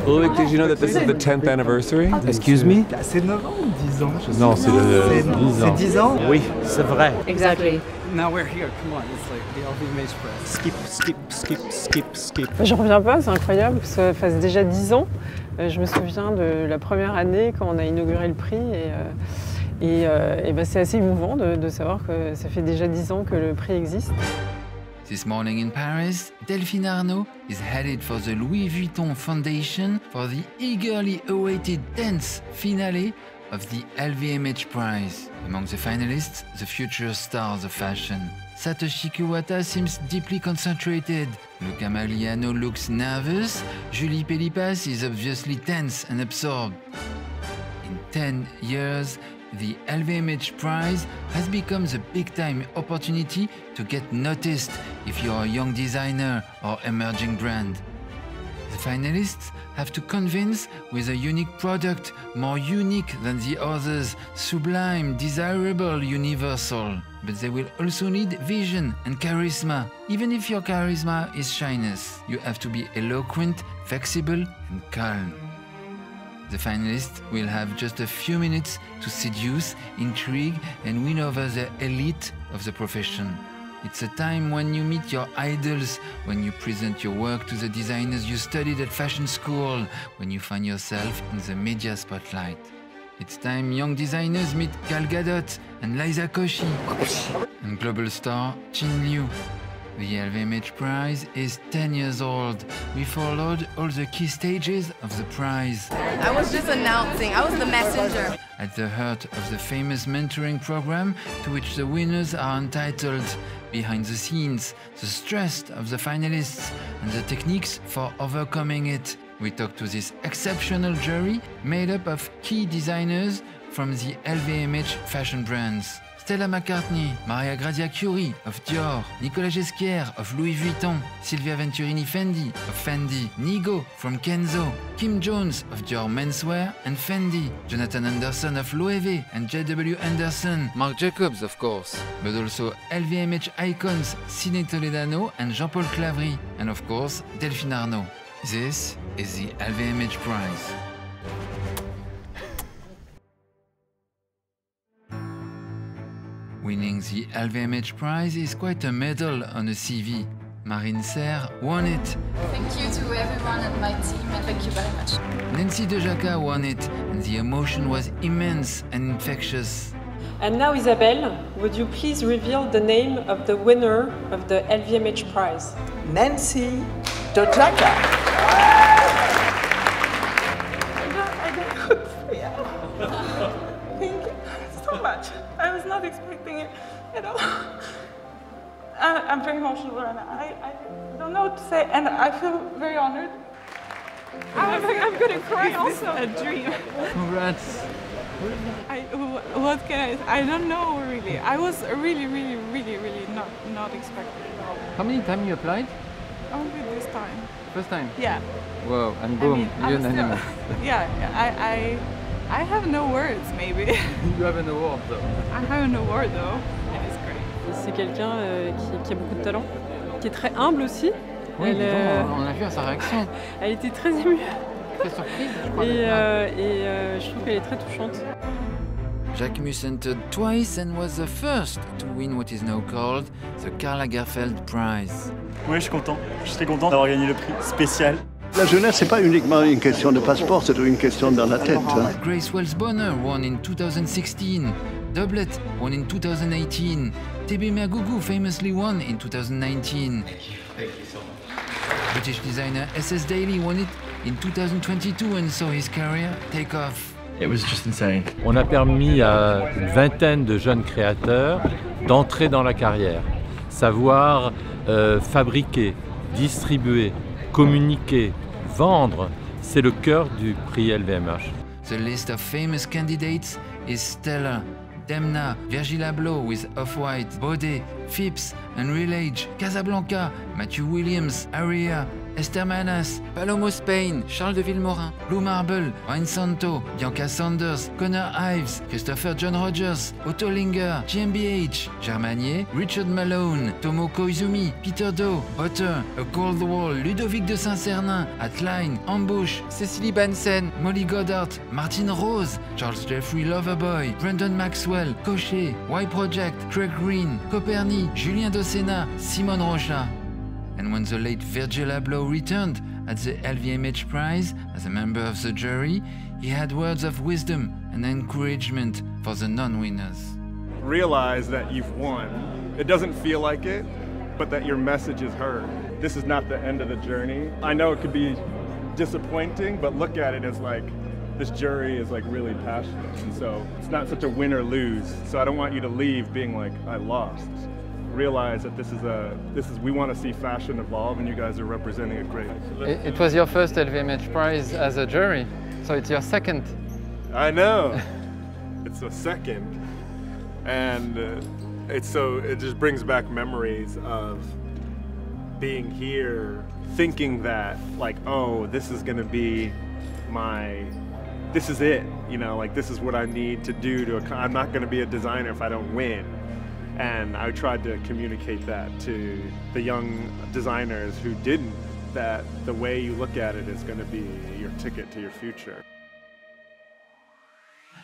Loïc, did you know that this is the 10th anniversary? Excuse me? C'est 9 ans ou 10 ans? Non, c'est 10 ans. C'est 10 ans? Oui, c'est vrai. Exactly. Now we're here, come on, it's like the LVMH Prize. Je reviens pas, c'est incroyable que ça fasse déjà 10 ans. Je me souviens de la première année quand on a inauguré le prix et ben c'est assez émouvant de savoir que ça fait déjà 10 ans que le prix existe. This morning in Paris, Delphine Arnault is headed for the Louis Vuitton Foundation for the eagerly awaited 10th finale of the LVMH Prize. Among the finalists, the future stars of fashion. Satoshi Kuwata seems deeply concentrated. Luca Magliano looks nervous. Julie Pellipas is obviously tense and absorbed. In 10 years, the LVMH Prize has become the big-time opportunity to get noticed if you're a young designer or emerging brand. The finalists have to convince with a unique product, more unique than the others, sublime, desirable, universal. But they will also need vision and charisma. Even if your charisma is shyness, you have to be eloquent, flexible, and calm. The finalists will have just a few minutes to seduce, intrigue, and win over the elite of the profession. It's a time when you meet your idols, when you present your work to the designers you studied at fashion school, when you find yourself in the media spotlight. It's time young designers meet Gal Gadot and Liza Koshy, and global star Chin Liu. The LVMH Prize is 10 years old. We followed all the key stages of the prize. I was just announcing, I was the messenger. At the heart of the famous mentoring program to which the winners are entitled, behind the scenes, the stress of the finalists, and the techniques for overcoming it. We talked to this exceptional jury made up of key designers from the LVMH fashion brands. Stella McCartney, Maria Grazia Chiuri of Dior, Nicolas Ghesquière of Louis Vuitton, Silvia Venturini Fendi of Fendi, Nigo from Kenzo, Kim Jones of Dior Menswear and Fendi, Jonathan Anderson of Loewe and J.W. Anderson, Marc Jacobs of course, but also LVMH icons Sidney Toledano and Jean-Paul Clavry, and of course Delphine Arnault. This is the LVMH Prize. Winning the LVMH Prize is quite a medal on a CV. Marine Serre won it. Thank you to everyone at my team and thank you very much. Nancy Dejaca won it, and the emotion was immense and infectious. And now, Isabelle, would you please reveal the name of the winner of the LVMH Prize? Nancy Dejaca. Thank you so much. I was not expecting it at all. I'm very emotional and I don't know what to say and I feel very honored. I'm gonna cry also. A dream. Congrats. What can I don't know really. I was really not expecting it. How many times you applied? Only this time. First time? Yeah. Wow, and boom, you're unanimous. Yeah, I have no words maybe. You have an award though. I have an award though. It is great. C'est quelqu'un qui a beaucoup de talent, qui est très humble aussi. Oui, on a vu à sa réaction. Elle était très émue. Très surprise, je crois. Et je trouve qu'elle est très touchante. Jacquemus entered twice and was the first to win what is now called the Karl Lagerfeld Prize. Oui, je suis content. Je suis très content d'avoir gagné le prix spécial. La jeunesse, c'est pas uniquement une question de passeport, c'est une question dans la tête. Hein. Grace Wells Bonner won in 2016. Doublet won in 2018. TB Magugu famously won in 2019. Thank you so much. British designer SS Daily won it in 2022 and saw his career take off. It was just insane. On a permis à une vingtaine de jeunes créateurs d'entrer dans la carrière, savoir fabriquer, distribuer, communiquer, vendre, c'est le cœur du prix LVMH. The list of famous candidates is stellar. Demna, Virgil Abloh with Off-White, Baudet, Phipps, Unreal Age, Casablanca, Matthew Williams, Aria, Esther Manas, Palomo Spain, Charles de Villemorin, Blue Marble, Ryan Santo, Bianca Sanders, Connor Ives, Christopher John Rogers, Otto Linger, GmbH, Germanier, Richard Malone, Tomo Koizumi, Peter Doe, Otter, A Cold Wall, Ludovic de Saint-Cernin, Atline, Ambush, Cecily Bansen, Molly Goddard, Martin Rose, Charles Jeffrey Loverboy, Brandon Maxwell, Cochet, Y Project, Craig Green, Coperni, Julien Dossena, Simone Rocha. And when the late Virgil Abloh returned at the LVMH Prize as a member of the jury, he had words of wisdom and encouragement for the non-winners. Realize that you've won. It doesn't feel like it, but that your message is heard. This is not the end of the journey. I know it could be disappointing, but look at it as like, this jury is like really passionate, and so it's not such a win or lose. So I don't want you to leave being like, I lost. Realize that we want to see fashion evolve, and you guys are representing it great. It was your first LVMH Prize as a jury, so it's your second. I know. It's a second, and it just brings back memories of being here, thinking that like, oh, this is going to be this is it, you know, like this is what I need to do I'm not going to be a designer if I don't win. And I tried to communicate that to the young designers who didn't, that the way you look at it is going to be your ticket to your future.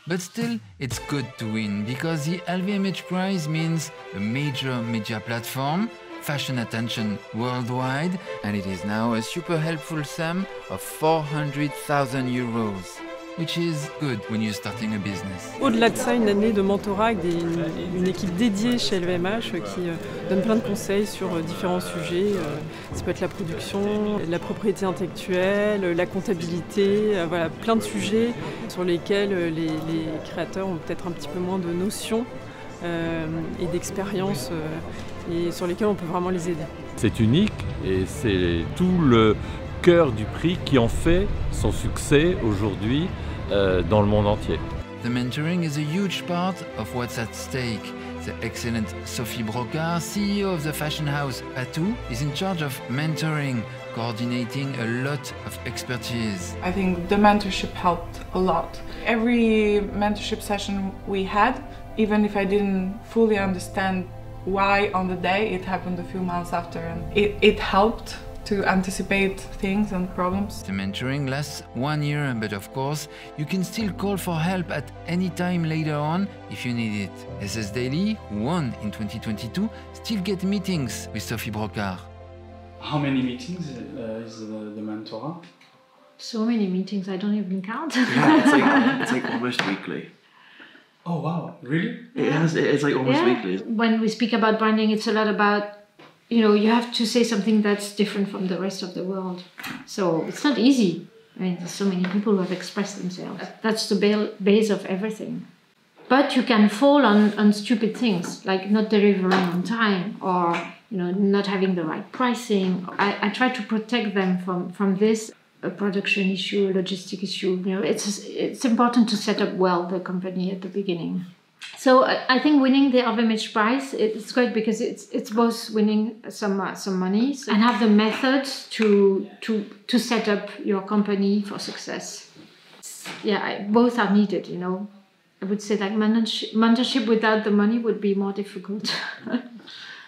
But still, it's good to win, because the LVMH Prize means a major media platform, fashion attention worldwide, and it is now a super helpful sum of 400,000 euros. Which is good when you're starting a business. Au-delà de ça, une année de mentorat avec une équipe dédiée chez LVMH qui donne plein de conseils sur différents sujets. Ça peut être la production, la propriété intellectuelle, la comptabilité, voilà, plein de sujets sur lesquels les créateurs ont peut-être un petit peu moins de notions et d'expérience et sur lesquels on peut vraiment les aider. C'est unique et c'est tout le cœur du prix qui en fait son succès aujourd'hui dans le monde entier. The mentoring is a huge part of what's at stake. The excellent Sophie Brocard, CEO of the fashion house Patou, is in charge of mentoring, coordinating a lot of expertise. I think the mentorship helped a lot. Every mentorship session we had, even if I didn't fully understand why on the day, it happened a few months after, and it helped to anticipate things and problems. The mentoring lasts 1 year, but of course, you can still call for help at any time later on if you need it. SS Daily, who won in 2022, still get meetings with Sophie Brocard. How many meetings is the mentor? So many meetings, I don't even count. Yeah, it's like almost weekly. Oh wow, really? It's like almost weekly. When we speak about branding, it's a lot about, you know, you have to say something that's different from the rest of the world. So it's not easy. I mean, there's so many people who have expressed themselves. That's the base of everything. But you can fall on stupid things, like not delivering on time or, you know, not having the right pricing. I try to protect them from this, a production issue, a logistic issue. You know, it's important to set up well the company at the beginning. So I think winning the LVMH Prize, it's great because it's both winning some money and have the methods to set up your company for success. Yeah, both are needed, you know. I would say like mentorship without the money would be more difficult.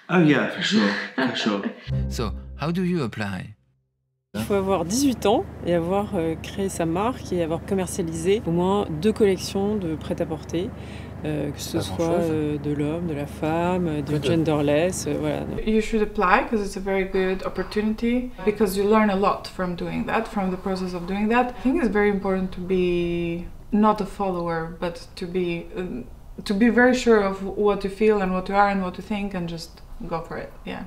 Oh yeah, for sure. So how do you apply? Il faut avoir 18 ans et avoir créé sa marque et avoir commercialisé au moins 2 collections de prêt-à-porter. Que ce soit de l'homme, de la femme, du genderless, voilà. You should apply because it's a very good opportunity because you learn a lot from doing that, from the process of doing that. I think it's very important to be not a follower, but to be very sure of what you feel and what you are and what you think and just go for it, yeah.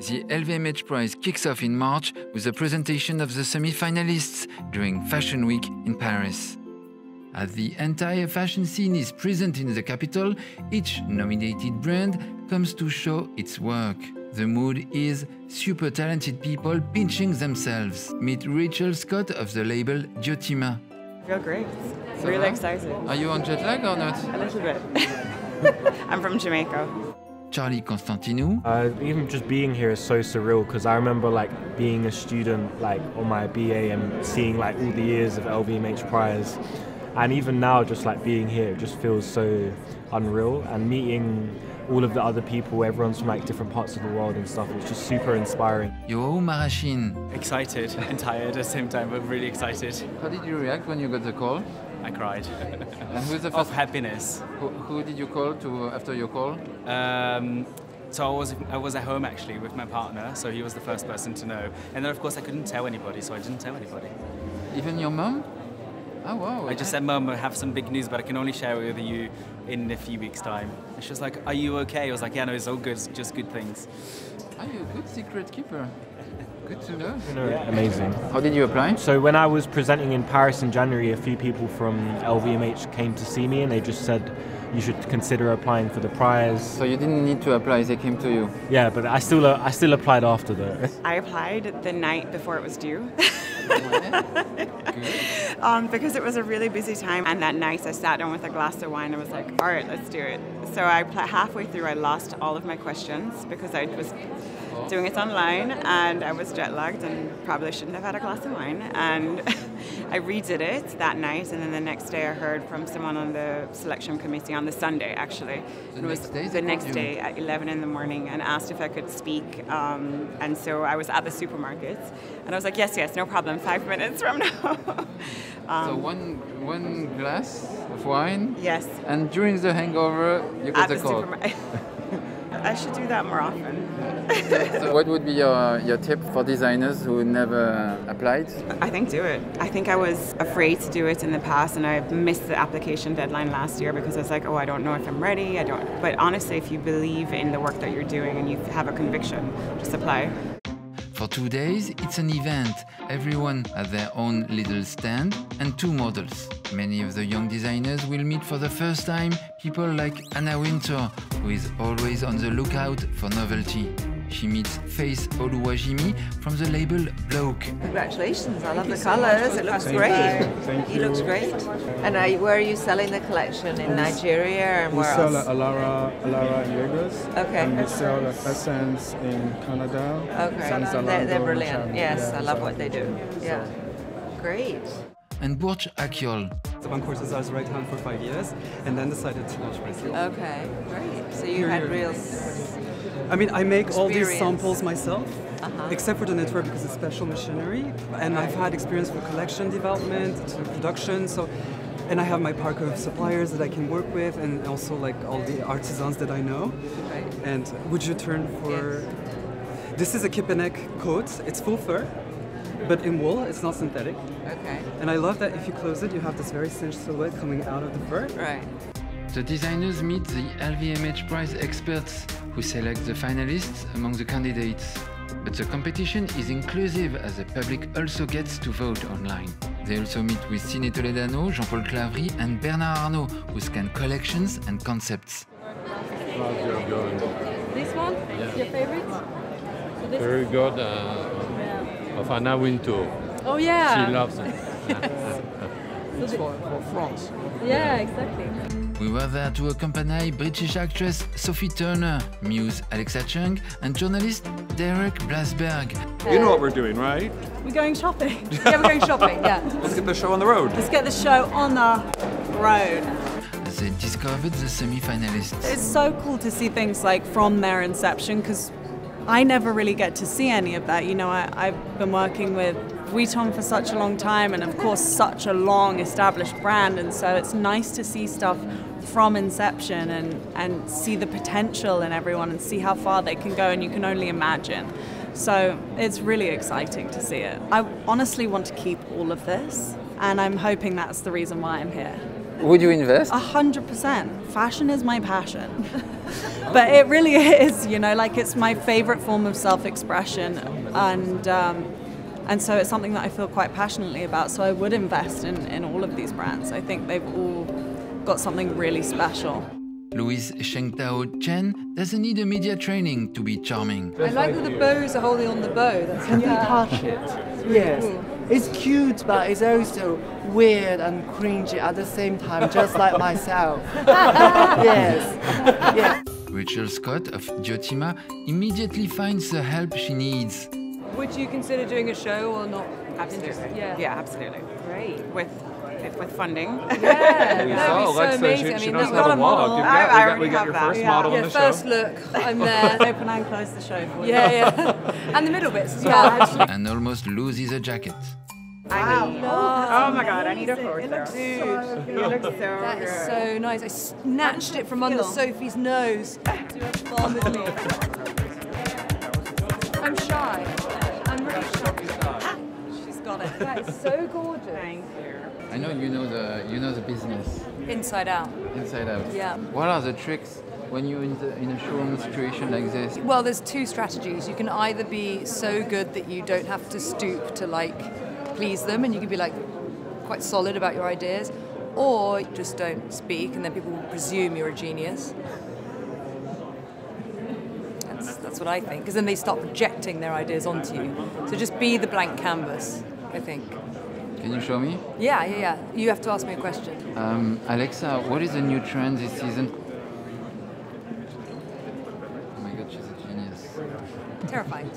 The LVMH Prize kicks off in March with a presentation of the semi-finalists during Fashion Week in Paris. As the entire fashion scene is present in the capital, each nominated brand comes to show its work. The mood is super talented people pinching themselves. Meet Rachel Scott of the label Diotima. I feel great. Really excited. Are you on jet lag or not? A little bit. I'm from Jamaica. Charlie Constantinou. Even just being here is so surreal because I remember like being a student like on my BA and seeing like all the years of LVMH Prize, and even now just like being here it just feels so unreal, and meeting all of the other people, everyone's from like different parts of the world and stuff. It's just super inspiring. Yo Marashin. Excited and tired at the same time, but really excited. How did you react when you got the call? I cried. And who's the first? Of happiness. Who did you call to after your call? So I was at home actually with my partner, so he was the first person to know. And then of course I couldn't tell anybody, so I didn't tell anybody. Even your mom? Oh wow. I just said, Mum, I have some big news, but I can only share it with you in a few weeks' time. And she was like, are you okay? I was like, yeah, no, it's all good, it's just good things. Are you a good secret keeper? Good to know. Yeah. Amazing. How did you apply? So when I was presenting in Paris in January, a few people from LVMH came to see me and they just said, you should consider applying for the prize. So you didn't need to apply, they came to you? Yeah, but I still applied after though. I applied the night before it was due. Because it was a really busy time, and that night I sat down with a glass of wine and was like, all right, let's do it. So halfway through I lost all of my questions because I was doing it online and I was jet lagged and probably shouldn't have had a glass of wine, and I redid it that night, and then the next day I heard from someone on the selection committee on the Sunday actually. It was the next day at 11 in the morning and asked if I could speak, and so I was at the supermarket and I was like, yes, no problem, 5 minutes from now. So one glass of wine? Yes. And during the hangover you got the call? I should do that more often. So what would be your tip for designers who never applied? I think do it. I think I was afraid to do it in the past, and I missed the application deadline last year because I was like, oh, I don't know if I'm ready. But honestly, if you believe in the work that you're doing and you have a conviction, just apply. For 2 days, it's an event. Everyone has their own little stand and 2 models. Many of the young designers will meet for the first time people like Anna Wintour, who is always on the lookout for novelty. She meets Faith Oluwajimi from the label Bloke. Congratulations, I love the colours, it looks great. Thank you. He looks great. And where are you selling the collection? In Nigeria and where else? We sell Alara in Lagos. Okay. And we sell Essence in Canada. Okay, they're brilliant. Yes, I love what they do. Yeah, great. And Burj Akyol. I won courses as right hand for 5 years and then decided to launch myself. Okay, great. So you had real... I mean, I make all these samples myself, except for the knitwear because it's special machinery, and I've had experience for collection development, to production, and I have my park of suppliers that I can work with, and also like all the artisans that I know. Right. And would you turn for... This is a kip and neck coat, it's full fur, but in wool, it's not synthetic. Okay. And I love that if you close it, you have this very cinched silhouette coming out of the fur. Right. The designers meet the LVMH Prize experts who select the finalists among the candidates. But the competition is inclusive as the public also gets to vote online. They also meet with Cine Toledano, Jean-Paul Clavry and Bernard Arnault, who scan collections and concepts. This one? Yeah. Your favorite? So this Very good of Anna Wintour. Oh yeah. She loves it. It's for France. Yeah, exactly. We were there to accompany British actress Sophie Turner, muse Alexa Chung, and journalist Derek Blasberg. You know what we're doing, right? We're going shopping. Yeah, we're going shopping, yeah. Let's get the show on the road. Let's get the show on the road. They discovered the semi-finalists. It's so cool to see things like from their inception, because I never really get to see any of that. You know, I've been working with Vuitton for such a long time, and of course such a long established brand, and so it's nice to see stuff from inception and see the potential in everyone and see how far they can go, and you can only imagine. So it's really exciting to see it. I honestly want to keep all of this, and I'm hoping that's the reason why I'm here. Would you invest? 100%. Fashion is my passion. But it really is, you know, like it's my favorite form of self-expression, and so it's something that I feel quite passionately about, so I would invest in all of these brands. I think they've all got something really special. Louise Shengtao Chen doesn't need a media training to be charming. I like that the bows are holding on the bow. Can you touch it? Yes. Cool. It's cute, but it's also weird and cringy at the same time, just like myself. Yes. Yes. Rachel Scott of Diotima immediately finds the help she needs. Would you consider doing a show or not? Absolutely. Yeah, absolutely. Great. With funding. Yeah, We that'd saw be so Alexa, amazing. she I mean, knows that's how to walk. I We got have your that. first model on the show. first look, I'm there. Open and close the show for you. Yeah. And the middle bits as well. And almost loses a jacket. Oh my god, I need a photo. Dude, You look so that is good. so nice. I snatched it from under Sophie's nose to have fun with me. I'm shy. I'm really shy. She's got it. That is so gorgeous. Thank you. I know you know the business Inside out. inside out. Yeah. What are the tricks when you're in a showroom situation like this? Well, there's two strategies. You can either be so good that you don't have to stoop to please them, and you can be quite solid about your ideas, or you just don't speak, and then people will presume you're a genius. That's what I think, because then they start projecting their ideas onto you. So just be the blank canvas, I think. Can you show me? Yeah. You have to ask me a question. Alexa, what is the new trend this season? Oh my god, she's a genius. Terrifying.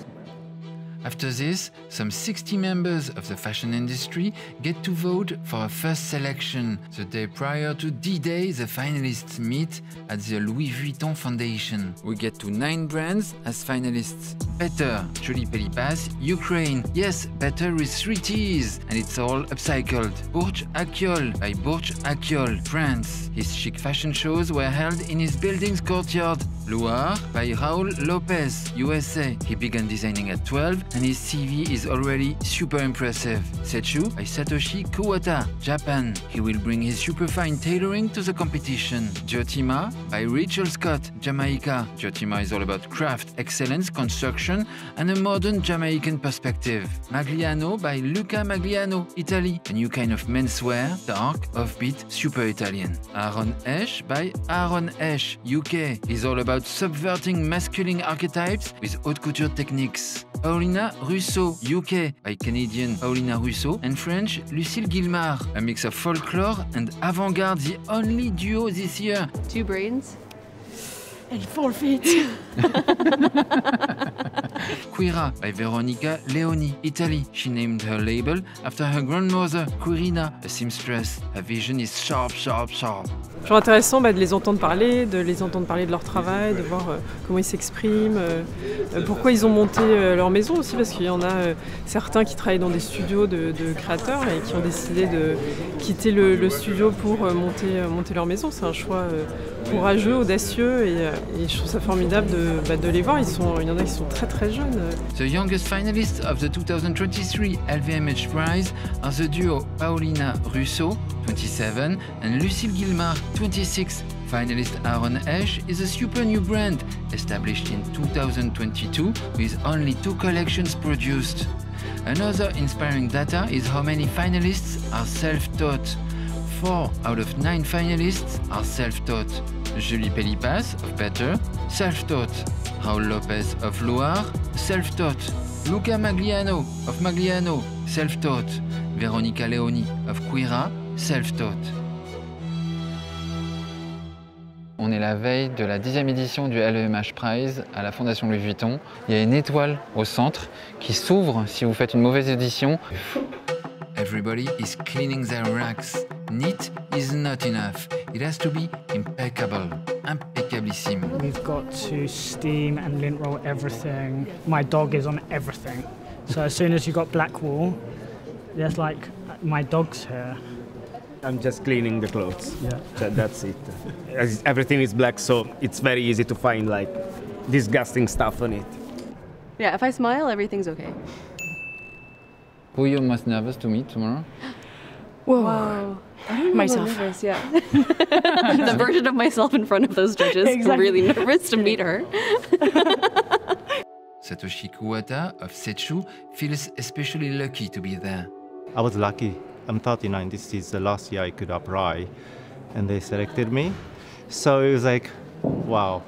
After this, some 60 members of the fashion industry get to vote for a first selection. The day prior to D-Day, the finalists meet at the Louis Vuitton Foundation. We get to 9 brands as finalists. Better, Julie Pelipas, Ukraine. Yes, Better with 3 T's, and it's all upcycled. Burj Akyol by Burj Akyol, France. His chic fashion shows were held in his building's courtyard. Loire by Raul Lopez, USA. He began designing at 12 and his CV is already super impressive. Setsu by Satoshi Kuwata, Japan. He will bring his superfine tailoring to the competition. Diotima by Rachel Scott, Jamaica. Diotima is all about craft, excellence, construction and a modern Jamaican perspective. Magliano by Luca Magliano, Italy. A new kind of menswear, dark, offbeat, super Italian. Aaron Esch by Aaron Esch, UK. He's all about subverting masculine archetypes with haute couture techniques. Paulina Russo, UK, by Canadian Paulina Russo and French Lucille Guillemard. A mix of folklore and avant-garde, the only duo this year. 2 brains. And 4 feet. Quira by Veronica Leoni, Italy. She named her label after her grandmother, Quirina, a seamstress. Her vision is sharp, sharp, sharp. Toujours intéressant de les entendre parler de leur travail, de voir comment ils s'expriment, pourquoi ils ont monté leur maison aussi, parce qu'il y en a certains qui travaillent dans des studios de créateurs et qui ont décidé de quitter le studio pour monter leur maison. C'est un choix courageux, audacieux et je trouve ça formidable de les voir. Il y en a qui sont très très jeunes. The youngest finalists of the 2023 LVMH Prize are the duo Paulina Russo, 27, and Lucille Guillemard, 26. Finalist Aaron Esch is a super new brand, established in 2022 with only 2 collections produced. Another inspiring data is how many finalists are self-taught. 4 out of 9 finalists are self-taught. Julie Pelipas of Better, self-taught. Raul Lopez of Loire, self-taught. Luca Magliano of Magliano, self-taught. Veronica Leoni of Quira, self-taught. On est la veille de la 10e édition du LVMH Prize à la Fondation Louis Vuitton. Il y a une étoile au centre qui s'ouvre si vous faites une mauvaise édition. Everybody is cleaning their racks. Neat is not enough. It has to be impeccable. Impeccabilissime. We've got to steam and lint roll everything. My dog is on everything. So as soon as you got black wool, there's my dog's hair. I'm just cleaning the clothes. Yeah. That's it. Everything is black, so it's very easy to find disgusting stuff on it. Yeah, if I smile, everything's okay. Who are you most nervous to meet tomorrow? Whoa. Myself. Nervous, yeah. The version of myself in front of those judges. Exactly. I'm really nervous to meet her. Satoshi Kuwata of Setsu feels especially lucky to be there. I was lucky. I'm 39. This is the last year I could apply, and they selected me. So it was wow,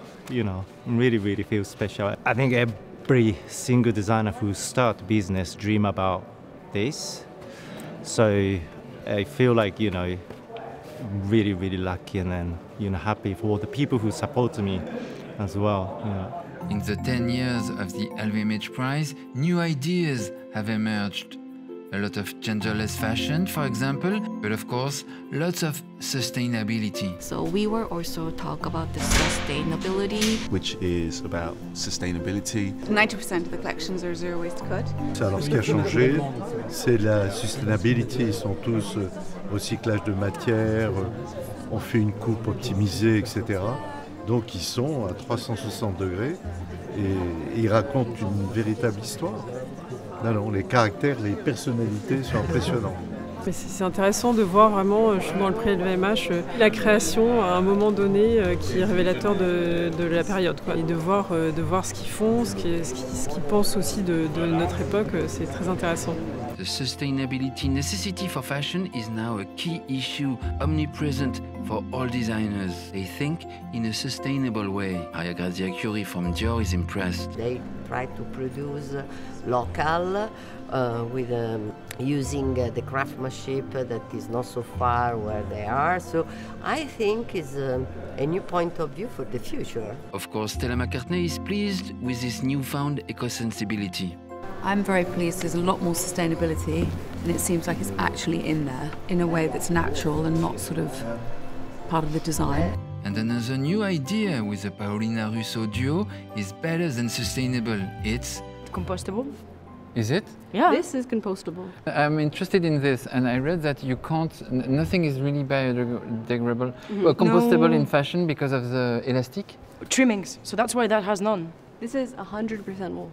really, really feels special. I think every single designer who start business dream about this. So I feel really, really lucky and then, happy for the people who support me as well. Yeah. In the 10 years of the LVMH Prize, new ideas have emerged. A lot of genderless fashion, for example, but of course, lots of sustainability. So we were also talk about the sustainability, which is about sustainability. 90% of the collections are zero waste cut. Alors ce qui a changé, c'est la sustainability. Ils sont tous au recyclage de matière, on fait une coupe optimisée, etc. Donc ils sont à 360 degrés et ils racontent une véritable histoire. Non, les caractères, les personnalités sont impressionnants. C'est intéressant de voir vraiment, dans le prix LVMH, la création à un moment donné qui est révélateur de la période, quoi. Et de voir ce qu'ils font, ce qu'ils pensent aussi de notre époque, c'est très intéressant. The sustainability necessity for fashion is now a key issue, omnipresent for all designers. They think in a sustainable way. Maria Grazia Curie from Dior is impressed. They try to produce local with using the craftsmanship that is not so far where they are. So I think it's a new point of view for the future. Of course, Stella McCartney is pleased with this newfound eco-sensibility. I'm very pleased there's a lot more sustainability, and it seems like it's actually in there in a way that's natural and not sort of part of the design. And another new idea with the Paolina Russo duo is better than sustainable. It's compostable. Is it? Yeah. This is compostable. I'm interested in this, and I read that you can't, nothing is really biodegradable, well, compostable in fashion because of the elastic? Trimmings, so that's why that has none. This is 100% wool.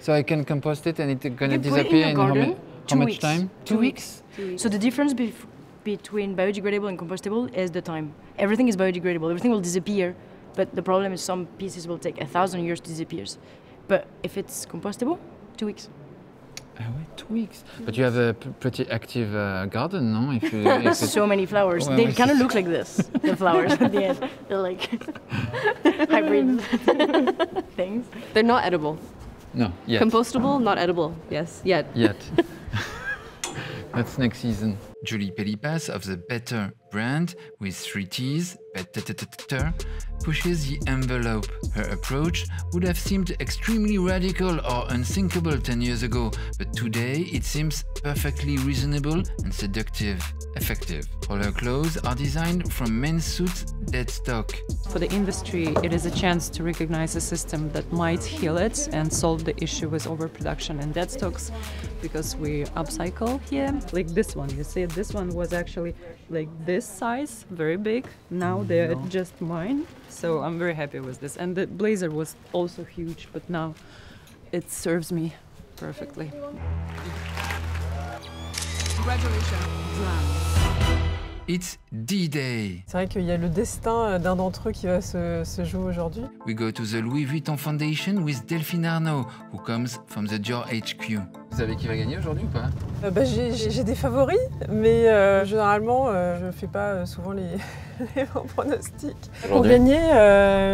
So I can compost it and it's gonna disappear disappear in how much weeks. time? 2 weeks. So the difference between biodegradable and compostable is the time. Everything is biodegradable, everything will disappear, but the problem is some pieces will take 1,000 years to disappear. But if it's compostable, 2 weeks. Oh, wait, 2 weeks. But you have a pretty active garden, no? If So many flowers. Well, They kind of look like this, the flowers at the end. They're like hybrid things. They're not edible. No, yet. Compostable, not edible. Yes, yet. Yet. That's next season. Julie Pellipas of the Better brand, with 3 T's, Better, pushes the envelope. Her approach would have seemed extremely radical or unthinkable 10 years ago, but today it seems perfectly reasonable and seductive, effective. All her clothes are designed from men's suits dead stock. For the industry, it is a chance to recognize a system that might heal it and solve the issue with overproduction and dead stocks, because we upcycle here. Like this one, you see, this one was actually like this size, very big. Now they're just mine, so I'm very happy with this. And the blazer was also huge, but now it serves me perfectly. Congratulations. It's D-Day. C'est vrai qu'il y a le destin d'un d'entre eux qui va se jouer aujourd'hui. We go to the Louis Vuitton Foundation with Delphine Arnaud, who comes from the Dior HQ. Vous savez qui va gagner aujourd'hui ou pas? J'ai des favoris, mais généralement, je ne fais pas souvent les bons pronostics. Pour gagner,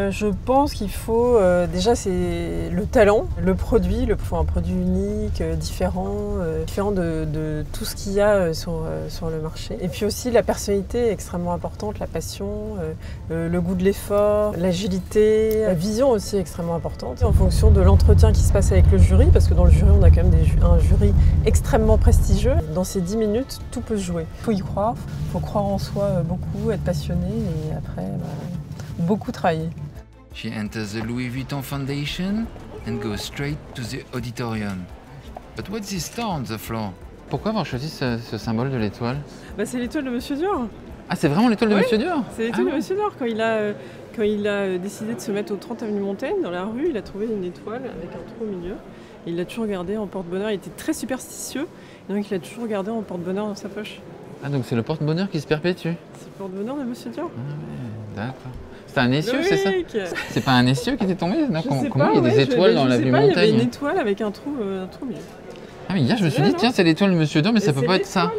je pense qu'il faut déjà c'est le talent, le produit, un produit unique, différent de tout ce qu'il y a sur le marché. Et puis aussi la personnalité est extrêmement importante, la passion, le goût de l'effort, l'agilité, la vision aussi est extrêmement importante. En fonction de l'entretien qui se passe avec le jury, parce que dans le jury on a quand même un jury extrêmement prestigieux. Dans ces 10 minutes, tout peut se jouer. Il faut y croire, il faut croire en soi beaucoup, être passionné et après, beaucoup travailler. She enters the Louis Vuitton Foundation and goes straight to the auditorium. But what's this star on the floor? Pourquoi avoir choisi ce symbole de l'étoile? C'est l'étoile de Monsieur Dior. Ah, c'est vraiment l'étoile de Monsieur Dior? C'est l'étoile de Monsieur Dior. Quand il a décidé de se mettre au 30 avenue Montaigne, dans la rue, il a trouvé une étoile avec un trou au milieu. Et il l'a toujours gardé en porte-bonheur. Il était très superstitieux, et donc il l'a toujours gardé en porte-bonheur dans sa poche. Ah, donc c'est le porte-bonheur qui se perpétue? C'est le porte-bonheur de Monsieur Dior. Ah ouais, d'accord. C'est un essieu, Loïc. C'est ça? C'est pas un essieu qui était tombé? Non, comment pas, il y a des étoiles dans l'avenue Montaigne? Il y avait une étoile avec un trou au milieu. Ah, mais hier je me suis dit, tiens, c'est l'étoile de Monsieur Dior, mais ça peut pas être ça.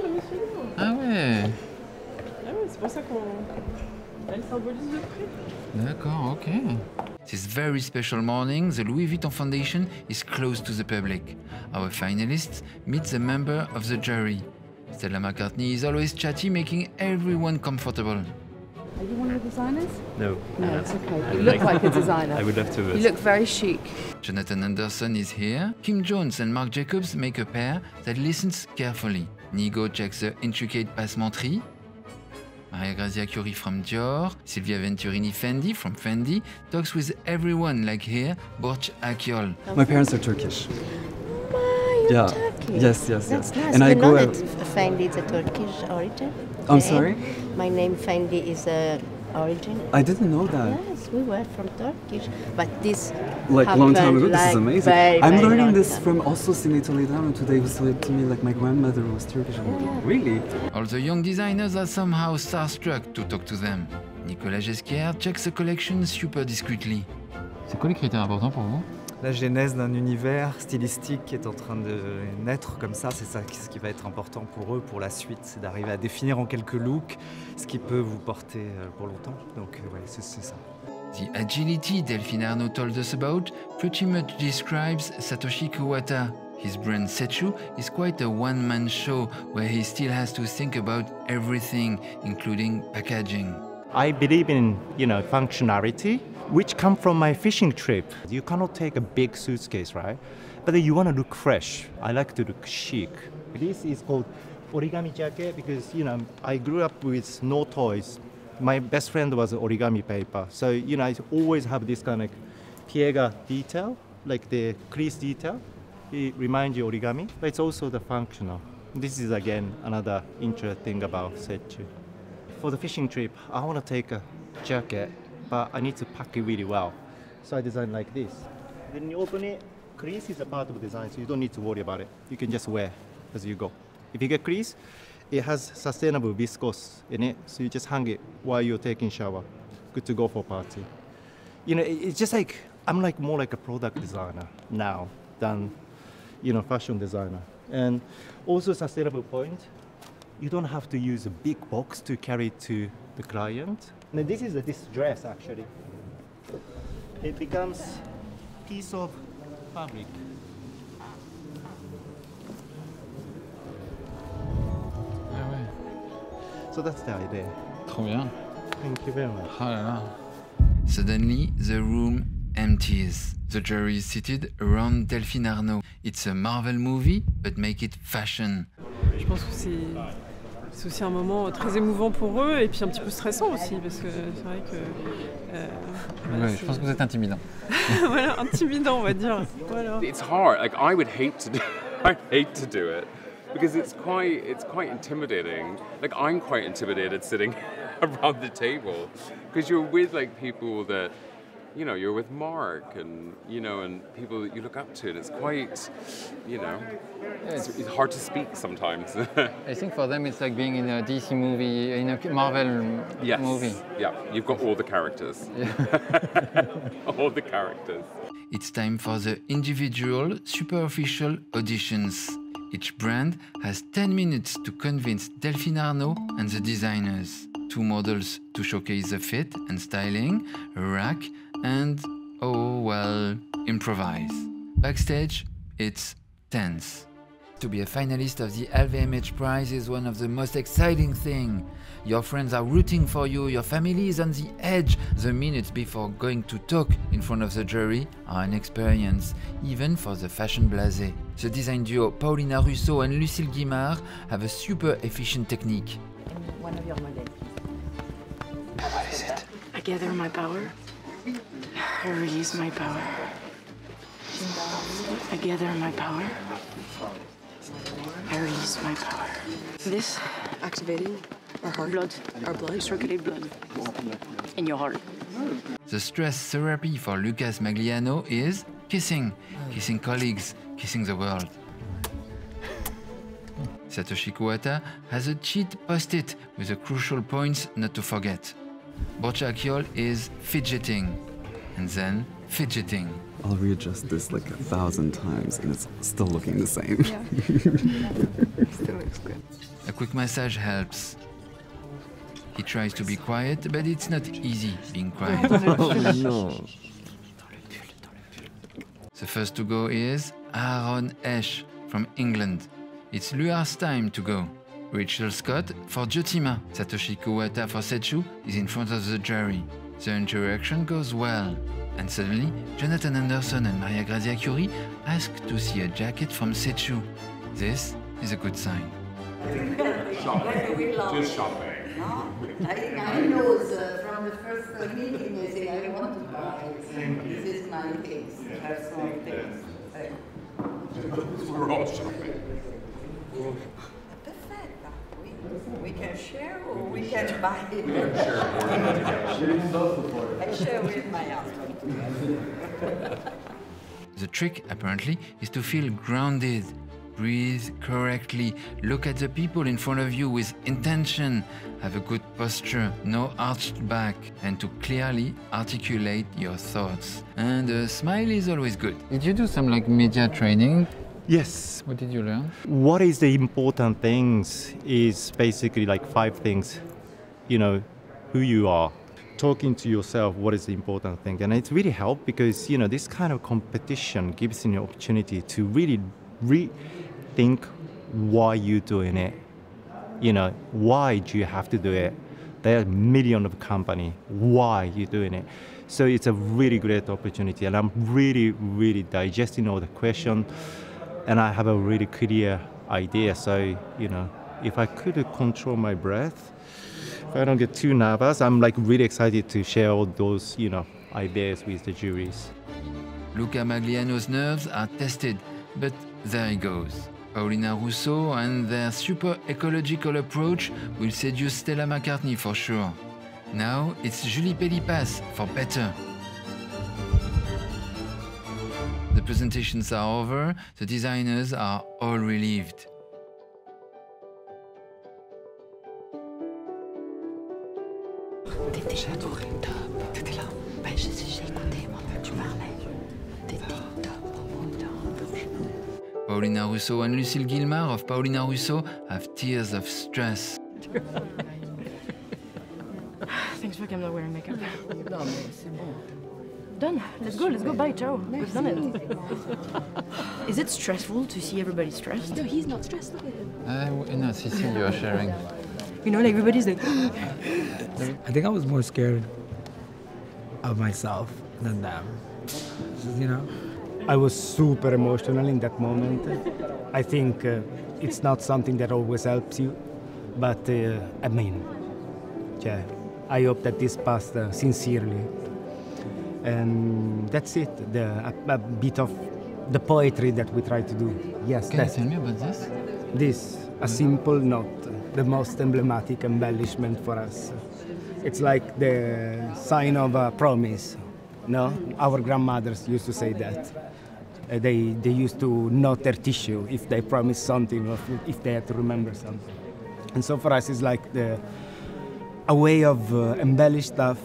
Ah ouais. Ah ouais, c'est pour ça qu'elle symbolise le prix. D'accord, ok. This very special morning, the Louis Vuitton Foundation is closed to the public. Our finalists meet the member of the jury. Stella McCartney is always chatty, making everyone comfortable. Are you one of the designers? No. No, it's okay. You look like a designer. I would love to. You look very chic. Jonathan Anderson is here. Kim Jones and Marc Jacobs make a pair that listens carefully. Nigo checks the intricate passementerie. Maria Grazia Curie from Dior, Silvia Venturini Fendi from Fendi, talks with everyone like here, Borç Akyol. My parents are Turkish. You're Yeah. Turkish. Yes, yes, That's yes. nice. And you I know go that Fendi is a Turkish origin? I'm name? sorry? My name Fendi is a origin. I didn't know that. Yes, we were from Turkish. But this Like a long time ago, this is like amazing. very, I'm very learning long this time. from also Signe Toledano today, who said to me like my grandmother was Turkish. I'm like, really? All the young designers are somehow starstruck to talk to them. Nicolas Ghesquière checks the collection super discreetly. C'est quoi les critères importants pour vous? La genèse d'un univers stylistique qui est en train de naître comme ça, c'est ça ce qui va être important pour eux, pour la suite, c'est d'arriver à définir en quelques looks ce qui peut vous porter pour longtemps. Donc ouais, c'est ça. The agility Delphine Arnault told us about pretty much describes Satoshi Kuwata. His brand Setchu is quite a one-man show where he still has to think about everything, including packaging. I believe in, functionality, which come from my fishing trip. You cannot take a big suitcase, right? But then you want to look fresh. I like to look chic. This is called origami jacket because, I grew up with no toys. My best friend was origami paper. So, I always have this kind of piega detail, like the crease detail. It reminds you origami, but it's also the functional. This is, again, another interesting thing about Setchu. For the fishing trip, I want to take a jacket, but I need to pack it really well. So I designed like this. Then you open it, crease is a part of the design, so you don't need to worry about it. You can just wear as you go. If you get crease, it has sustainable viscose in it, so you just hang it while you're taking shower. Good to go for party. It's just like, I'm more like a product designer now than, fashion designer. And also sustainable point, you don't have to use a big box to carry it to the client. And this is this dress actually. It becomes piece of fabric. Ah ouais. So that's the idea. Trop bien. Thank you very much. Oh là là. Suddenly, the room empties. The jury is seated around Delphine Arnault. It's a Marvel movie, but make it fashion. Je pense que c'est aussi un moment très émouvant pour eux et puis un petit peu stressant aussi parce que c'est vrai que... Ouais, je pense que vous êtes intimidant. Voilà, intimidant on va dire. Voilà. It's hard. Like I would hate to do, I'd hate to do it because it's quite intimidating. Like I'm quite intimidated sitting around the table because you're with like people that, you're with Mark and, and people that you look up to, and it's quite, it's hard to speak sometimes. I think for them it's like being in a DC movie, in a Marvel movie. Yeah, you've got all the characters. All the characters. It's time for the individual, superficial auditions. Each brand has 10 minutes to convince Delphine Arnault and the designers. 2 models to showcase the fit and styling, a rack, and, improvise. Backstage, it's tense. To be a finalist of the LVMH Prize is one of the most exciting things. Your friends are rooting for you, your family is on the edge. The minutes before going to talk in front of the jury are an experience, even for the fashion blasé. The design duo Paulina Russo and Lucille Guimard have a super efficient technique. One of your models. What is it? I gather my power. I release my power. I gather my power. I release my power. This activating our heart, our blood, circulate blood in your heart. The stress therapy for Lucas Magliano is kissing colleagues, kissing the world. Satoshi Kuwata has a cheat post-it with the crucial points not to forget. Borç Akyol is fidgeting, and then fidgeting. I'll readjust this like 1,000 times and it's still looking the same. Yeah. Still looks good. A quick massage helps. He tries to be quiet, but it's not easy being quiet. Oh no. The first to go is Aaron Esch from England. It's Luar's time to go. Rachel Scott for Jotima. Satoshi Kuwata for Setsu is in front of the jury. The interaction goes well. And suddenly, Jonathan Anderson and Maria Grazia Curie ask to see a jacket from Setsu. This is a good sign. Shopping. Just shopping. No? I know from the first meeting they say I want to buy. This is my taste, personal taste. We're all shopping. We can share or we can buy it. I share with my husband. The trick, apparently, is to feel grounded. Breathe correctly, look at the people in front of you with intention, have a good posture, no arched back, and to clearly articulate your thoughts. And a smile is always good. Did you do some media training? Yes. What did you learn? What is the important things is basically 5 things. Who you are. Talking to yourself, what is the important thing? And it's really helped because, this kind of competition gives you an opportunity to really rethink why you're doing it. Why do you have to do it? There are millions of companies. Why you're doing it? So it's a really great opportunity. And I'm really, really digesting all the questions. And I have a really clear idea. So, if I could control my breath, if I don't get too nervous, I'm really excited to share all those, ideas with the juries. Luca Magliano's nerves are tested, but there he goes. Paulina Rousseau and their super ecological approach will seduce Stella McCartney for sure. Now it's Julie Pellipas for better. The presentations are over, the designers are all relieved. T'étais top. T'étais là. J'ai écouté, moi, tu parlais. T'étais top. Paulina Rousseau and Lucille Guillemard of Paulina Rousseau have tears of stress. Thanks for I'm not wearing makeup. Done. Let's go. Bye. Ciao. We've done it. Is it stressful to see everybody stressed? No, he's not stressed. Look at him. No, Cécile, you are sharing. Everybody's like... I think I was more scared of myself than them. I was super emotional in that moment. I think it's not something that always helps you, but I hope that this passed sincerely. And that's it, a bit of the poetry that we try to do. Yes, Can you tell me about this? This, a simple note, the most emblematic embellishment for us. It's like the sign of a promise, no? Our grandmothers used to say that. They used to note their tissue if they promised something or if they had to remember something. And so for us it's like a way of embellish stuff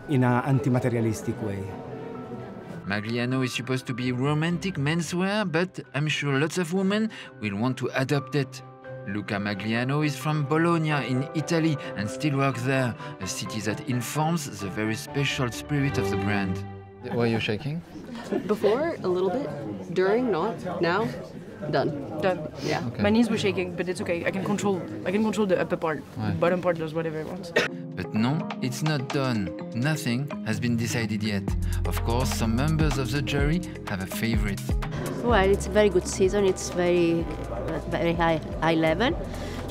in an anti-materialistic way. Magliano is supposed to be romantic menswear, but I'm sure lots of women will want to adopt it. Luca Magliano is from Bologna in Italy and still works there, a city that informs the very special spirit of the brand. Why are you shaking? Before, a little bit. During, not. Now, done. Yeah. Okay. My knees were shaking, but it's okay. I can control the upper part. Ouais. The bottom part does whatever it wants. But no, it's not done. Nothing has been decided yet. Of course, some members of the jury have a favorite. Well, it's a very good season. It's very high level.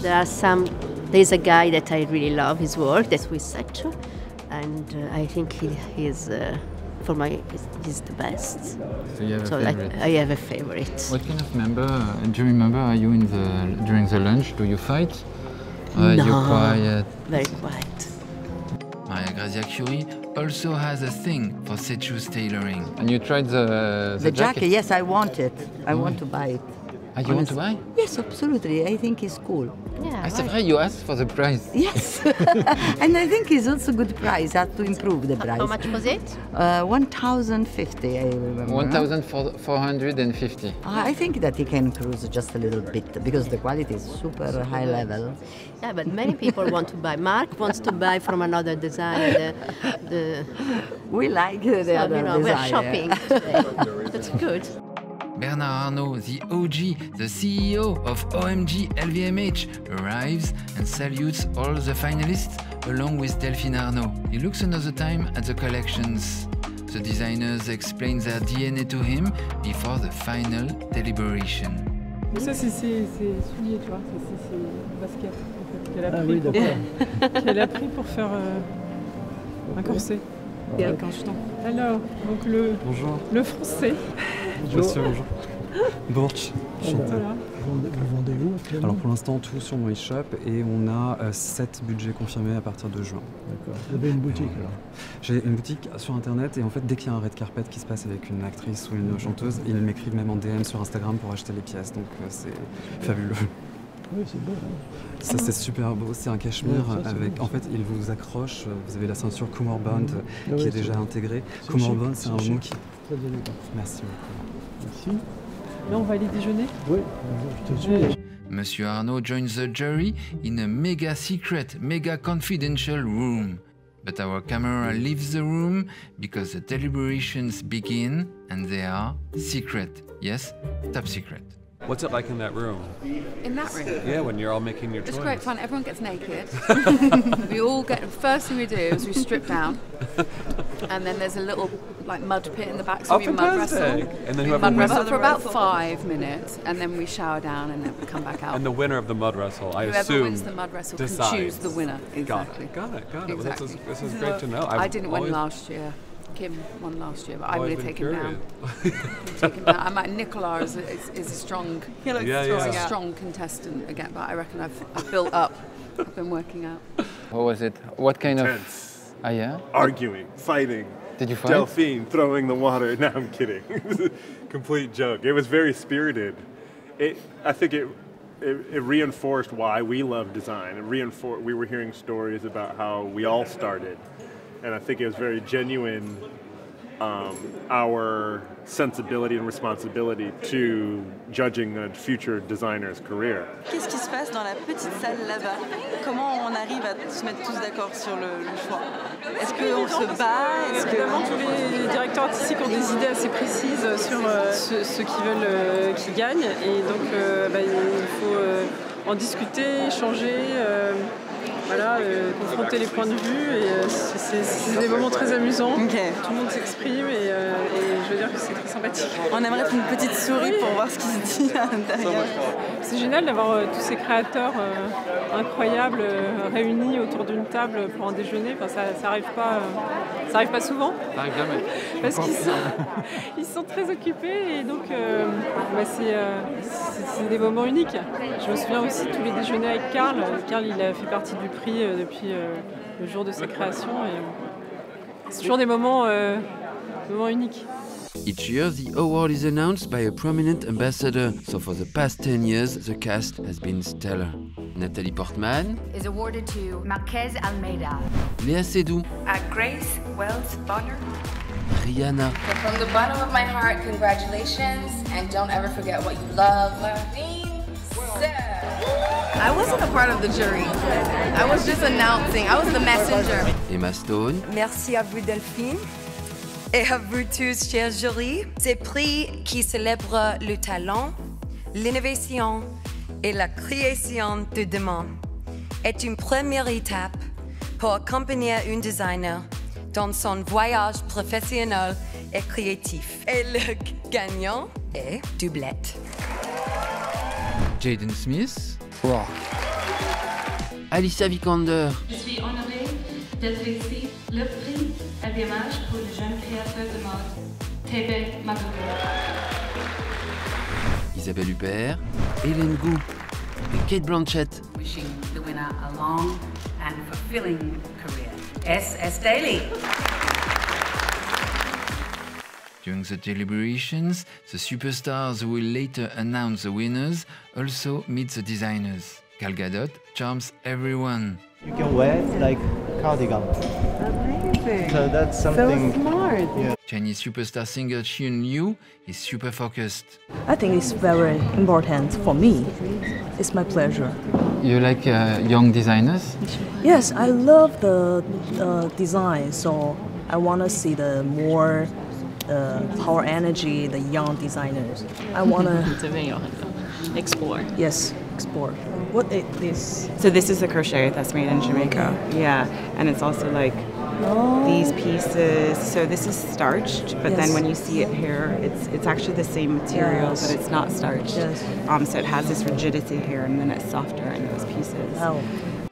There's a guy that I really love his work. That's with Setsu, and I think he's the best. So you have a favorite? I have a favorite. What kind of member, jury member, are you during the lunch? Do you fight? No, you quiet? Very quiet. Maria Grazia Curie also has a thing for Setsu's tailoring. And you tried the jacket? Yes, I want it. I want to buy it. You want to buy? Yes, absolutely. I think it's cool. Yeah. C'est vrai, you asked for the price. Yes. And I think it's also a good price. I have to improve the price. How much was it? 1,050, I remember. 1,450. I think that he can cruise just a little bit because the quality is super high level. Yeah, but many people want to buy. Mark wants to buy from another designer. We like the other designer. We're shopping today. That's good. Bernard Arnault, the OG, the CEO of OMG LVMH, arrives and salutes all the finalists along with Delphine Arnault. He looks another time at the collections. The designers explain their DNA to him before the final deliberation. Ça, c'est souliers, tu vois, c'est basket en fait, qu'elle a pris pour faire un corset. Avec un jeton. Alors, donc le français. Bonjour. Bonjour. Bourch. Voilà. Vous vendez où actuellement? Alors pour l'instant tout sur mon e-shop et on a 7 budgets confirmés à partir de juin. D'accord. Vous avez une boutique alors? J'ai une boutique sur internet et en fait dès qu'il y a un red carpet qui se passe avec une actrice ou une chanteuse, ils m'écrivent même en DM sur Instagram pour acheter les pièces, donc c'est fabuleux. Oui, c'est beau. Hein. Ça c'est super beau, c'est un cachemire avec, en fait il vous accroche, vous avez la ceinture Cummerbund qui est déjà intégrée. Cummerbund c'est un mot qui... Merci beaucoup. Merci. Là on va aller déjeuner? Oui, je te suis. Monsieur Arnault joins the jury in a mega secret, mega confidential room. But our camera leaves the room because the deliberations begin and they are secret. Yes, top secret. What's it like in that room? In that room? Yeah, when you're all making your choice. It's great fun. Everyone gets naked. We all get. First thing we do is we strip down, and then there's a little like mud pit in the back, so we mud wrestle. And then we mud wrestle for about 5 minutes, and then we shower down, and then we come back out. And the winner of the mud wrestle, I Whoever assume, wins the mud wrestle decides. can choose the winner. Exactly. Got it. Exactly. Well, this is great to know. I didn't win last year. Kim won last year, but I would have taken down. I might. Nicola is a strong, a strong contestant again, but I reckon I've built up. I've been working out. What was it? What kind Intense. of? Ah, yeah. Arguing, fighting. Did you fight? Delphine throwing the water. No, I'm kidding. It was a complete joke. It was very spirited. I think it reinforced why we love design. We were hearing stories about how we all started. And I think it was very genuine, our sensibility and responsibility to judging a future designer's career. Qu'est-ce qui se passe dans la petite salle là-bas? Comment on arrive à se mettre tous d'accord sur le choix? Est-ce qu'on se bat? Évidemment, tous les directeurs artistiques ont des idées assez précises sur ce qu'ils veulent qu'ils gagnent. Et donc, il faut en discuter, échanger. Voilà, confronter les points de vue et c'est des moments très amusants. Okay. Tout le monde s'exprime et je veux dire que c'est très sympathique. On aimerait une petite souris pour voir ce qui se dit à l'intérieur. C'est génial d'avoir tous ces créateurs incroyables réunis autour d'une table pour un déjeuner. Enfin, ça arrive pas souvent. Ça arrive jamais. Parce qu'ils sont très occupés et donc c'est des moments uniques. Je me souviens aussi de tous les déjeuners avec Karl. Karl, il a fait partie du prix depuis le jour de sa création. C'est toujours des moments uniques. Each year, the award is announced by a prominent ambassador. So for the past 10 years, the cast has been stellar. Nathalie Portman is awarded to Marquez Almeida. Léa Seydoux. Grace Wells Bonner. Rihanna. From the bottom of my heart, congratulations, and don't ever forget what you love. I wasn't a part of the jury. I was just announcing. I was the messenger. Emma Stone. Merci à vous, Delphine. Et à vous tous, chers jurys. Ces prix qui célèbrent le talent, l'innovation et la création de demain est une première étape pour accompagner un designer dans son voyage professionnel et créatif. Et le gagnant est doublette. Jaden Smith. Wow. Alicia Vikander. Je suis honorée d'être ici le prix LVMH pour le jeune créateur de mode, Tebe Magogoro. Isabelle Huppert, Hélène Gou et Kate Blanchett. Wishing the winner a long and fulfilling career. S. Daly. During the deliberations, the superstars who will later announce the winners also meet the designers. Gal Gadot charms everyone. You can wear it like cardigan. Amazing. So that's something. So smart. Yeah. Chinese superstar singer Xiun Yu is super focused. I think it's very important for me. It's my pleasure. You like young designers? Yes, I love the design, so I want to see the more power energy, the young designers. I want to explore. Yes, explore. What is this? So this is the crochet that's made in Jamaica. Yeah, and it's also like these pieces. So this is starched, but then when you see it here, it's actually the same material, but it's not starched. Yes. So it has this rigidity here, and then it's softer in those pieces. Wow.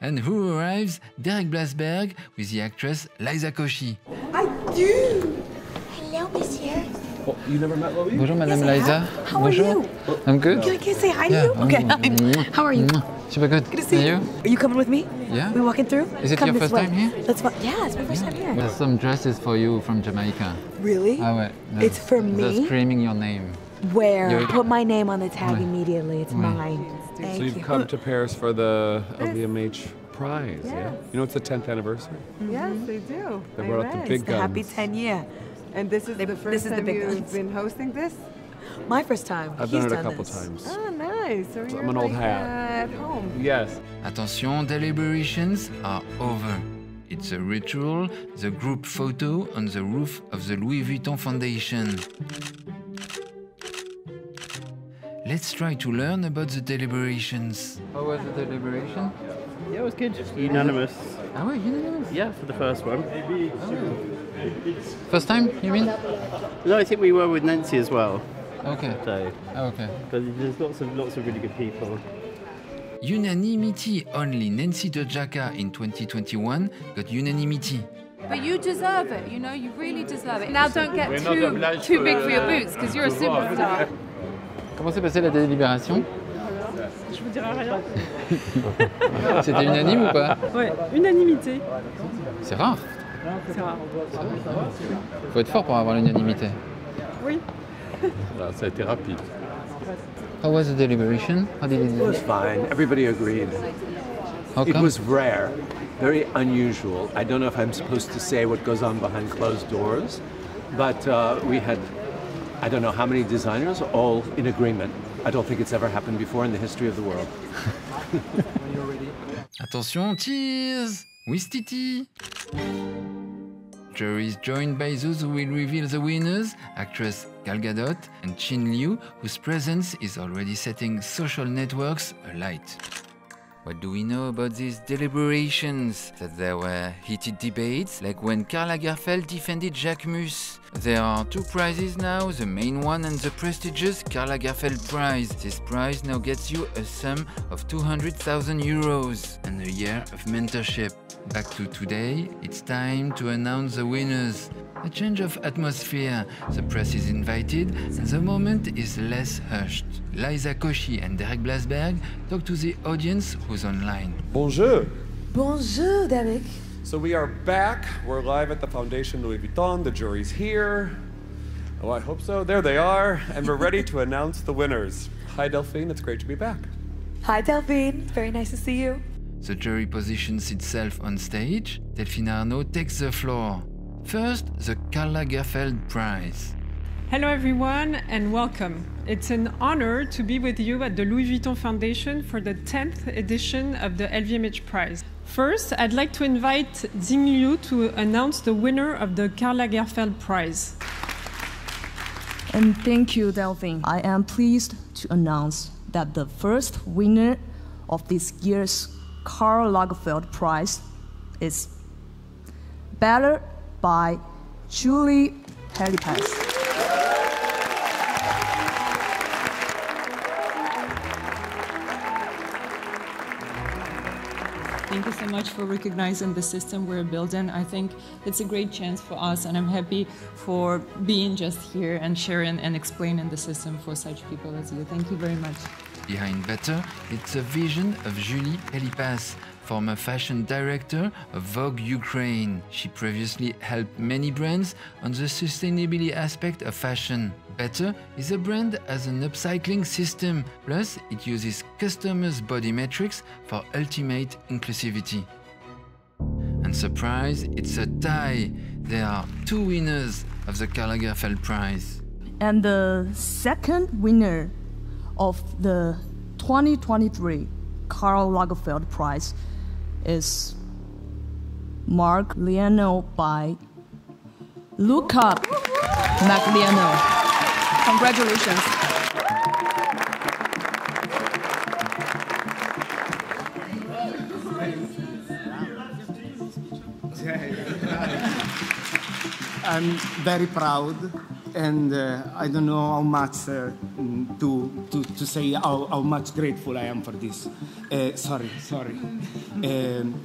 And who arrives? Derek Blasberg with the actress Liza Koshy. I do. Hello, monsieur. Oh, you never met Loïc? Bonjour, Madame Liza. How Bonjour. are you? I'm good. Can I say hi to you? Okay. How are you? Super good. Good to see you. Are you coming with me? Yeah. We walking through? Is it Come your this first way. time here? Let's walk. Yeah, it's my first time here. There's some dresses for you from Jamaica. Really? Ah ouais. It's for me? They're screaming your name. Where? Put my name on the tag immediately. It's mine. Thank So you've come to Paris for the LVMH Prize, yeah? You know it's the 10th anniversary? Yes, they do. They brought out the big guns. Happy 10 year. And this is the first time you've been hosting this? My first time. I've done it a couple times. Oh, nice. So I'm an old hat. At home. Yes. Attention, deliberations are over. It's a ritual, the group photo on the roof of the Louis Vuitton Foundation. Let's try to learn about the deliberations. How was the deliberation? Yeah, it was good. Unanimous. Ah ouais, unanimous? Yeah, for the first one. First time, you mean? No, I think we were with Nancy as well. Okay. So, okay. But there's lots of really good people. Unanimity. Only Nancy Dojaka in 2021 got unanimity. But you deserve it, you know, you really deserve it. Now don't get too big for your boots, because you're a superstar. Comment s'est passée la délibération? Je vous dirai rien. C'était unanime ou pas? Ouais, unanimité. C'est rare. C'est rare. Faut être fort pour avoir l'unanimité. Oui. Là, ça a été rapide. How was the deliberation? How did it It was fine. Everybody agreed. How It come? was rare, very unusual. I don't know if I'm supposed to say what goes on behind closed doors, but we had, I don't know how many designers, all in agreement. I don't think it's ever happened before in the history of the world. Attention, cheers! With Titi! Jury is joined by those who will reveal the winners, actress Gal Gadot and Chin Liu, whose presence is already setting social networks alight. What do we know about these deliberations? That there were heated debates, like when Karl Lagerfeld defended Jacques Mus. There are two prizes now, the main one and the prestigious Karl Lagerfeld Prize. This prize now gets you a sum of 200,000 euros and a year of mentorship. Back to today, it's time to announce the winners. A change of atmosphere, the press is invited and the moment is less hushed. Liza Koshy and Derek Blasberg talk to the audience who's online. Bonjour! Bonjour, Derek. So we are back. We're live at the Foundation Louis Vuitton. The jury's here. Oh, I hope so. There they are. And we're ready to announce the winners. Hi, Delphine. It's great to be back. Hi, Delphine. Very nice to see you. The jury positions itself on stage. Delphine Arnault takes the floor. First, the Karl Lagerfeld Prize. Hello everyone and welcome. It's an honor to be with you at the Louis Vuitton Foundation for the 10th edition of the LVMH Prize. First, I'd like to invite Xing Liu to announce the winner of the Karl Lagerfeld Prize. And thank you, Delphine. I am pleased to announce that the first winner of this year's Karl Lagerfeld Prize is Better by Julie Helipas. Thank you so much for recognizing the system we're building. I think it's a great chance for us, and I'm happy for being just here and sharing and explaining the system for such people as you. Thank you very much. Behind Better, it's a vision of Julie Helipas, former fashion director of Vogue Ukraine. She previously helped many brands on the sustainability aspect of fashion. Better is a brand as an upcycling system, plus it uses customers' body metrics for ultimate inclusivity. And surprise, it's a tie. There are two winners of the Karl Lagerfeld Prize. And the second winner of the 2023 Karl Lagerfeld Prize is Mark Liano by Look up, Magliano. Congratulations. I'm very proud, and I don't know how much to say how much grateful I am for this. Sorry.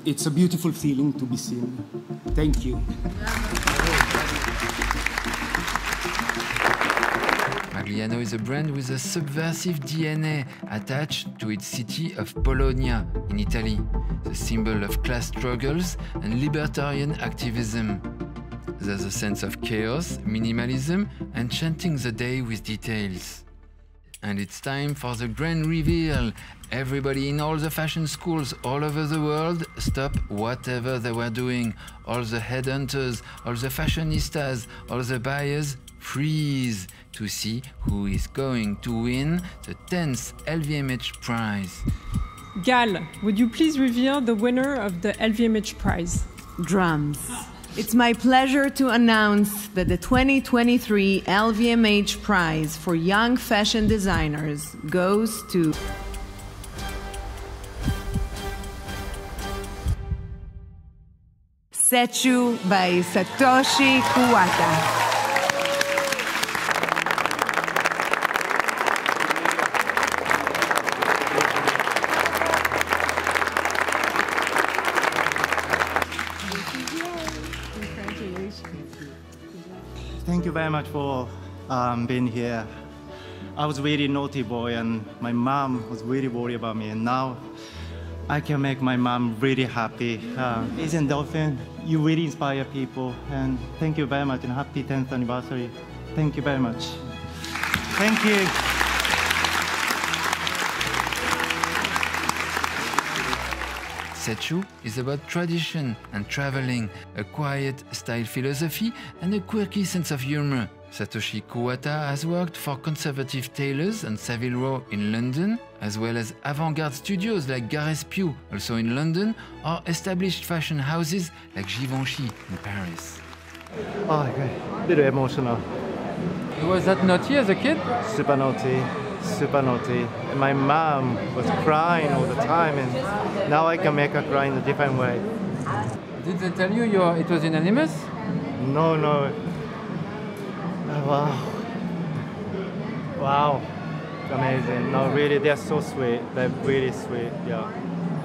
It's a beautiful feeling to be seen. Thank you. Magliano is a brand with a subversive DNA attached to its city of Bologna in Italy, the symbol of class struggles and libertarian activism. There's a sense of chaos, minimalism, and chanting the day with details. And it's time for the grand reveal. Everybody in all the fashion schools all over the world stop whatever they were doing. All the headhunters, all the fashionistas, all the buyers freeze to see who is going to win the 10th LVMH Prize. Gal, would you please reveal the winner of the LVMH Prize? Drums. It's my pleasure to announce that the 2023 LVMH Prize for Young Fashion Designers goes to Sechu by Satoshi Kuwata. Thank you very much for being here. I was really naughty boy, and my mom was really worried about me, and now I can make my mom really happy. Isn't Dolphin? You really inspire people, and thank you very much, and happy 10th anniversary. Thank you very much. Thank you. Sechu is about tradition and traveling, a quiet style philosophy and a quirky sense of humor. Satoshi Kuwata has worked for conservative tailors and Savile Row in London, as well as avant-garde studios like Gareth Pugh, also in London, or established fashion houses like Givenchy in Paris. Oh, okay. A little emotional. Was that naughty as a kid? Super naughty. Super naughty. And my mom was crying all the time, and now I can make her cry in a different way. Did they tell you it was unanimous? No. Oh, wow. Wow. Amazing. No, really, they're so sweet. They're really sweet, yeah.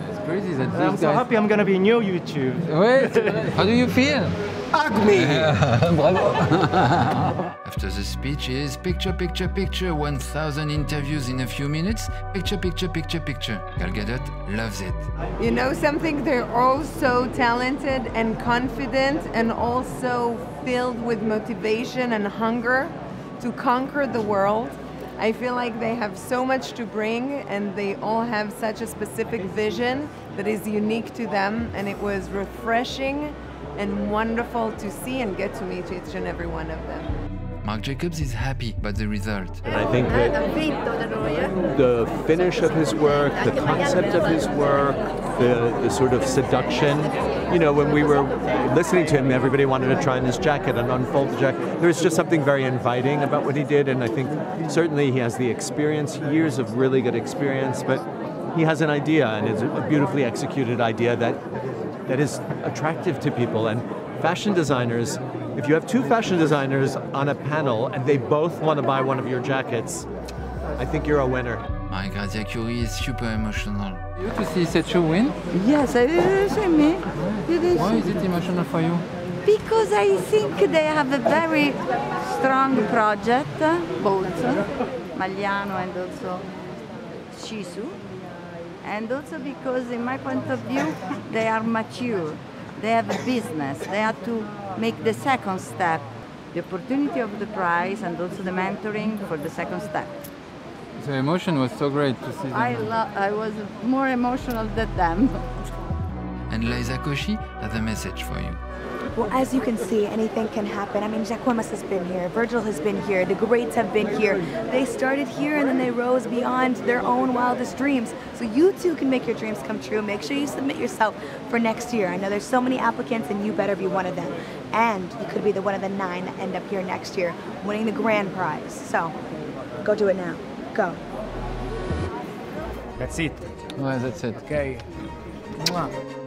It's crazy that these I'm so happy I'm going to be in your YouTube. Wait, how do you feel? Hug me! Bravo! After the speech is picture, picture, picture, 1,000 interviews in a few minutes, picture, picture, picture, picture. Gal Gadot loves it. You know something? They're all so talented and confident and also filled with motivation and hunger to conquer the world. I feel like they have so much to bring, and they all have such a specific vision that is unique to them, and it was refreshing and wonderful to see and get to meet each and every one of them. Marc Jacobs is happy about the result. And I think that the finish of his work, the concept of his work, the sort of seduction, you know, when we were listening to him, everybody wanted to try on his jacket and unfold the jacket. There was just something very inviting about what he did, and I think certainly he has the experience, years of really good experience, but he has an idea, and it's a beautifully executed idea that is attractive to people. And fashion designers, if you have two fashion designers on a panel and they both want to buy one of your jackets, I think you're a winner. Marie-Grazia Curie is super emotional. You to see Sechu win? Yes, I see me. Why is it emotional for you? Because I think they have a very strong project, both Magliano and also Shisu. And also because, in my point of view, they are mature. They have a business. They have to make the second step, the opportunity of the prize and also the mentoring for the second step. The emotion was so great to see them. I was more emotional than them. And Liza Koshy has a message for you. Well, as you can see, anything can happen. I mean, Jacquemus has been here, Virgil has been here, the greats have been here. They started here and then they rose beyond their own wildest dreams. So you too can make your dreams come true. Make sure you submit yourself for next year. I know there's so many applicants and you better be one of them. And you could be one of the 9 that end up here next year, winning the grand prize. So, go do it now. Go. That's it. Ouais, that's it. Okay. Mwah.